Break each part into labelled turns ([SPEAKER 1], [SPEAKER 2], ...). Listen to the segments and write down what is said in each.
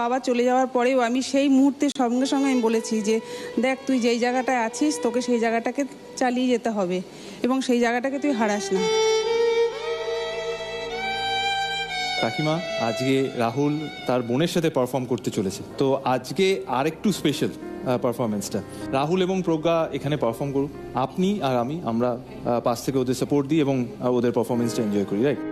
[SPEAKER 1] বাবা চলে যাওয়ার পরেও আমি সেই মুহূর্তে সঙ্গে সঙ্গে আমি বলেছি যে দেখ, তুই যেই জায়গাটায় আছিস তোকে সেই জায়গাটাকে চালিয়ে যেতে হবে এবং সেই জায়গাটাকে তুই হারাস না।
[SPEAKER 2] কাকিমা, আজকে রাহুল তার বোনের সাথে পারফর্ম করতে চলেছে, তো আজকে আর একটু স্পেশাল পারফরমেন্সটা। রাহুল এবং প্রজ্ঞা এখানে পারফর্ম করুক, আপনি আর আমরা পাশ থেকে ওদের সাপোর্ট দিই এবং ওদের পারফরমেন্সটা এনজয় করি, রাইট?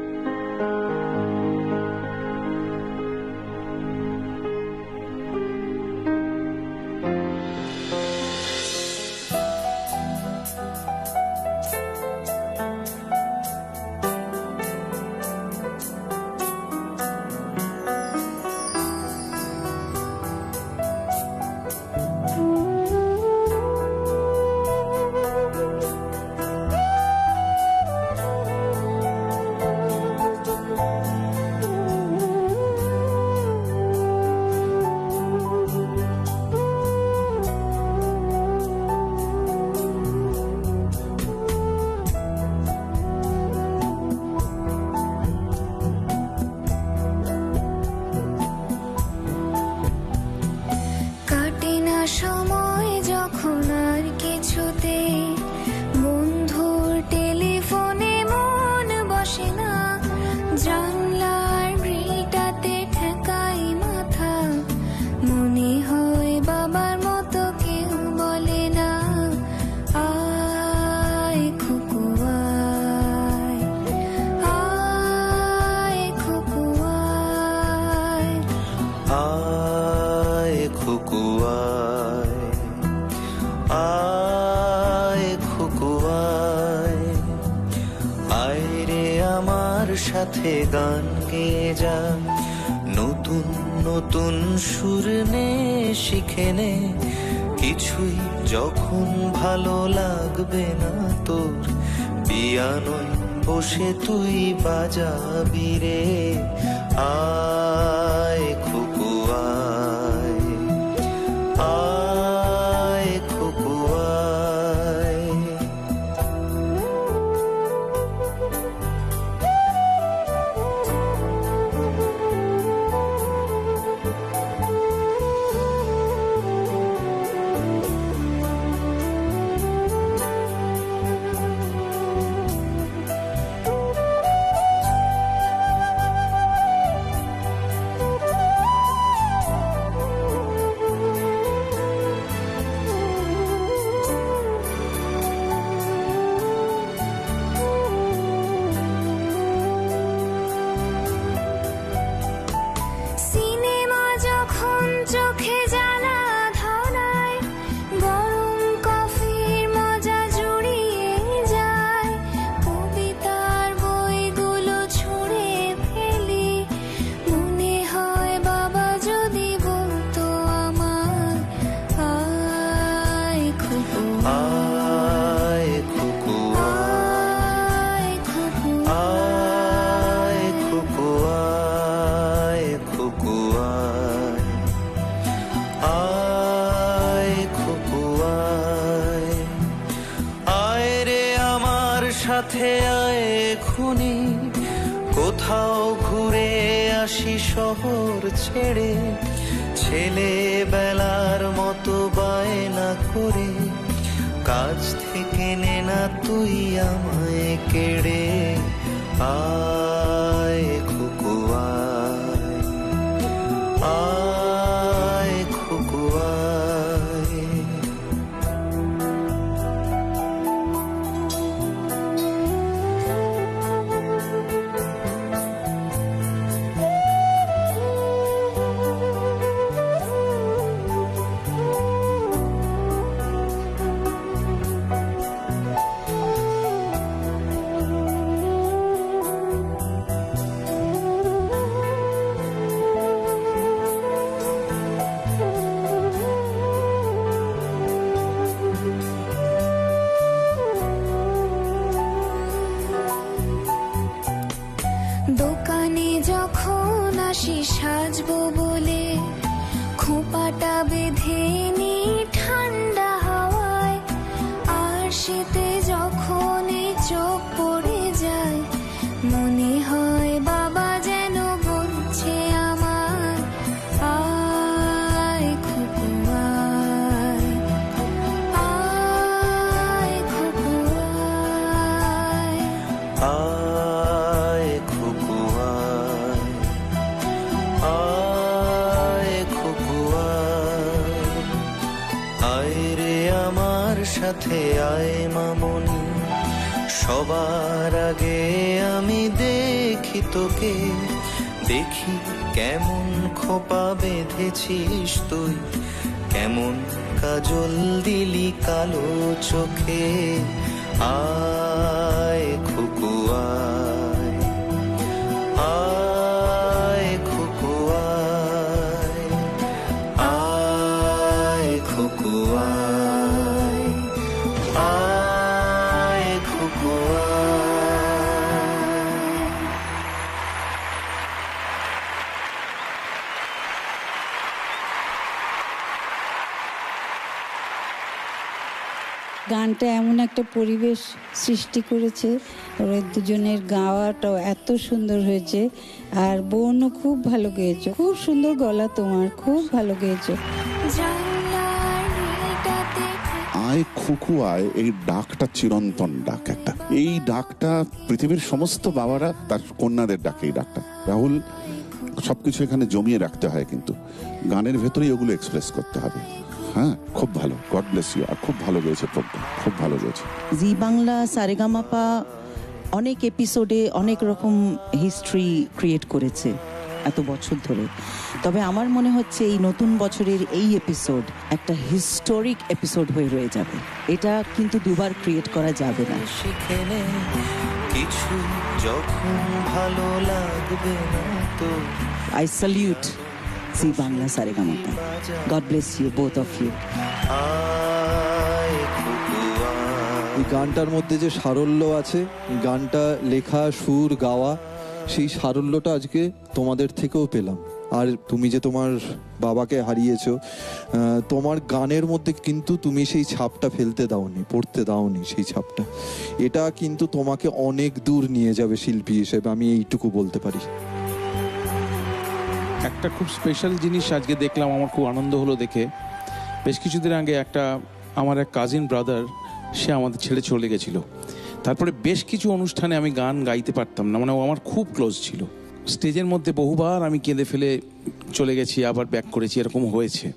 [SPEAKER 3] সময় যখন আর কিছুতে বন্ধুর টেলিফোনে মন বসে না, জানলার গ্রিলটাতে ঠেকাই মাথা, মনে হয় বাবার মতো কেউ বলে না, আয় খুকু আয়, আয় খুকু আয়,
[SPEAKER 4] আয় খুকু আয়, খুকু আয়, আয় রে আমার সাথে গান গেয়ে যা, নতুন নতুন সুর নে শিখে নে, কিছুই যখন ভালো লাগবে না তোর, পিয়ানোয় বসে তুই বাজাবি রে, আয় খুকু আয়, আয় খুকু আয়।
[SPEAKER 3] চোখে জ্বালা ধরায়, গরম কফির মজা জুড়িয়ে যায়, কবিতার বইগুলো ছুঁড়ে ফেলি, মনে হয় বাবা যদি বলতো আমার, আয় খুকু
[SPEAKER 4] আয় খুকু
[SPEAKER 3] আয়, খুকু
[SPEAKER 4] আয়, খুকু আয়, খুকু আয়, আয় খুকু আয়, আয় রে আমার সাথে আয় এখুনি, কোথাও ঘুরে আসি শহর ছেড়ে, ছেলেবেলার মতো বায়না করে, কাজ থেকে নে না তুই আমায় কেড়ে, আয় খুকু আয়, আয় খুকু আয়।
[SPEAKER 3] দোকানে যখন আসি সাজবো বলে, খোঁপাটা বেঁধে নি ঠান্ডা হাওয়ায়, আর শীতে যখন এই চোখ পড়ে যায়, মনে হয় বাবা যেন বলছে আমার,
[SPEAKER 4] সাথে আয় মামনি, সবার আগে আমি দেখি তোকে, দেখি কেমন খোপা বেঁধেছিস তুই, কেমন কাজল দিলি কালো চোখে। আয় খুকু আয়, আয় খুকু আয়, আয় খুকু আয়, আয় খুকু আয়।
[SPEAKER 5] গানটা এমন একটা পরিবেশ সৃষ্টি করেছে, ওদের দুজনের গাওয়াটাও এত সুন্দর হয়েছে, আর বোনও খুব ভালো গেয়েছো, খুব সুন্দর গলা তোমার, খুব ভালো গেয়েছো।
[SPEAKER 3] জানলার নীলটাতে
[SPEAKER 6] আয় খুকু আয়, এই ডাকটা চিরন্তন ডাক একটা। এই ডাকটা পৃথিবীর সমস্ত বাবারা তার কন্যাদের ডাকে এই ডাকটা। রাহুল, সবকিছু এখানে জমিয়ে রাখতে হয়, কিন্তু গানের ভেতরেই ওগুলো এক্সপ্রেস করতে হবে। হ্যাঁ, খুব ভালো, গড ব্লেস ইউ। আর খুব ভালো গেয়েছে প্রজ্ঞা, খুব ভালো গেয়েছে।
[SPEAKER 7] জি বাংলা সারেগামাপা অনেক এপিসোডে অনেক রকম হিস্ট্রি ক্রিয়েট করেছে এত বছর ধরে, তবে আমার মনে হচ্ছে এই নতুন বছরের এই এপিসোড একটা হিস্টোরিক এপিসোড হয়ে রয়ে যাবে। এটা কিন্তু দুবার ক্রিয়েট করা যাবে না।
[SPEAKER 4] শিখে নে কিছু যখন ভালো লাগবে না তো,
[SPEAKER 7] I salute Zee Bangla Saregamapa. God bless you both of you.
[SPEAKER 4] আয় খুকু আয়।
[SPEAKER 8] এই গানটার মধ্যে যে সারল্য আছে, গানটা লেখা, সুর, গাওয়া, সেই সারল্যটা আজকে তোমাদের থেকেও পেলাম। আর তুমি যে তোমার বাবাকে হারিয়েছো, তোমার গানের মধ্যে কিন্তু তুমি সেই ছাপটা ফেলতে দাওনি, পড়তে দাওনি সেই ছাপটা। এটা কিন্তু তোমাকে অনেক দূর নিয়ে যাবে শিল্পী হিসেবে, আমি এইটুকু বলতে পারি।
[SPEAKER 9] একটা খুব স্পেশাল জিনিস আজকে দেখলাম, আমার খুব আনন্দ হলো দেখে। বেশ কিছুদিন আগে আমার এক কাজিন ব্রাদার, সে আমাদের ছেড়ে চলে গেছিল। তারপরে বেশ কিছু অনুষ্ঠানে আমি গান গাইতে পারতাম না, মানে ও আমার খুব ক্লোজ ছিল। স্টেজের মধ্যে বহুবার আমি কেঁদে ফেলে চলে গেছি, আবার ব্যাক করেছি, এরকম হয়েছে।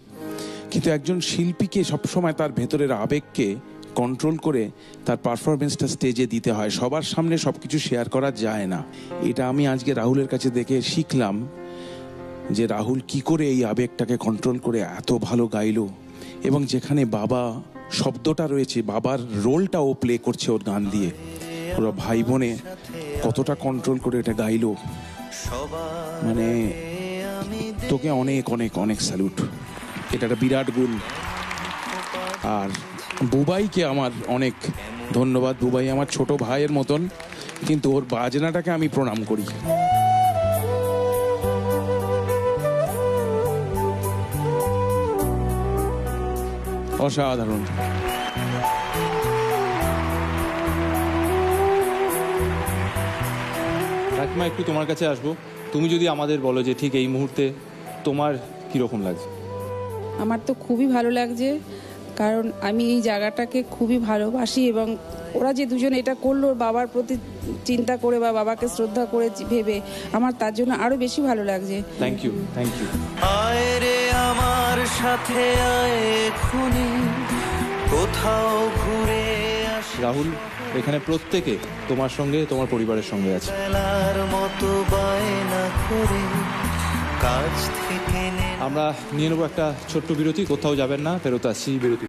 [SPEAKER 9] কিন্তু একজন শিল্পীকে সবসময় তার ভেতরের আবেগকে কন্ট্রোল করে তার পারফরমেন্সটা স্টেজে দিতে হয়, সবার সামনে সব কিছু শেয়ার করা যায় না। এটা আমি আজকে রাহুলের কাছে দেখে শিখলাম যে রাহুল কি করে এই আবেগটাকে কন্ট্রোল করে এত ভালো গাইলো, এবং যেখানে বাবা শব্দটা রয়েছে, বাবার রোলটা ও প্লে করছে ওর গান দিয়ে। ওরা ভাই বোনে কতটা কন্ট্রোল করে এটা গাইলো, মানে তোকে অনেক অনেক অনেক স্যালুট। এটা একটা বিরাট গুণ। আর বুবাইকে আমার অনেক ধন্যবাদ। বুবাই আমার ছোট ভাইয়ের মতন, কিন্তু ওর বাজনাটাকে আমি প্রণাম করি। অসাধারণ।
[SPEAKER 2] কাকিমা, একটু তোমার কাছে আসবো। তুমি যদি আমাদের বলো যে ঠিক এই মুহূর্তে তোমার কীরকম লাগছে?
[SPEAKER 1] আমার তো খুবই ভালো লাগছে, কারণ আমি এই জায়গাটাকে খুবই ভালোবাসি, এবং ওরা যে দুজন এটা করলো ওর বাবার প্রতি চিন্তা করে বা বাবাকে শ্রদ্ধা করে ভেবে, আমার তার জন্য আরো বেশি ভালো লাগছে।
[SPEAKER 2] Thank you, thank you.
[SPEAKER 4] আয় রে আমার সাথে আয় খুনি, কোথাও ঘুরে আসি।
[SPEAKER 2] রাহুল, এখানে প্রত্যেকে তোমার সঙ্গে, তোমার পরিবারের সঙ্গে আছে।
[SPEAKER 4] বেলার মতো বায়না করে কাজ থেকে
[SPEAKER 2] আমরা নিয়ে নেবো একটা ছোট্ট বিরতি। কোথাও যাবেন না, ফেরত আসছি বিরতি।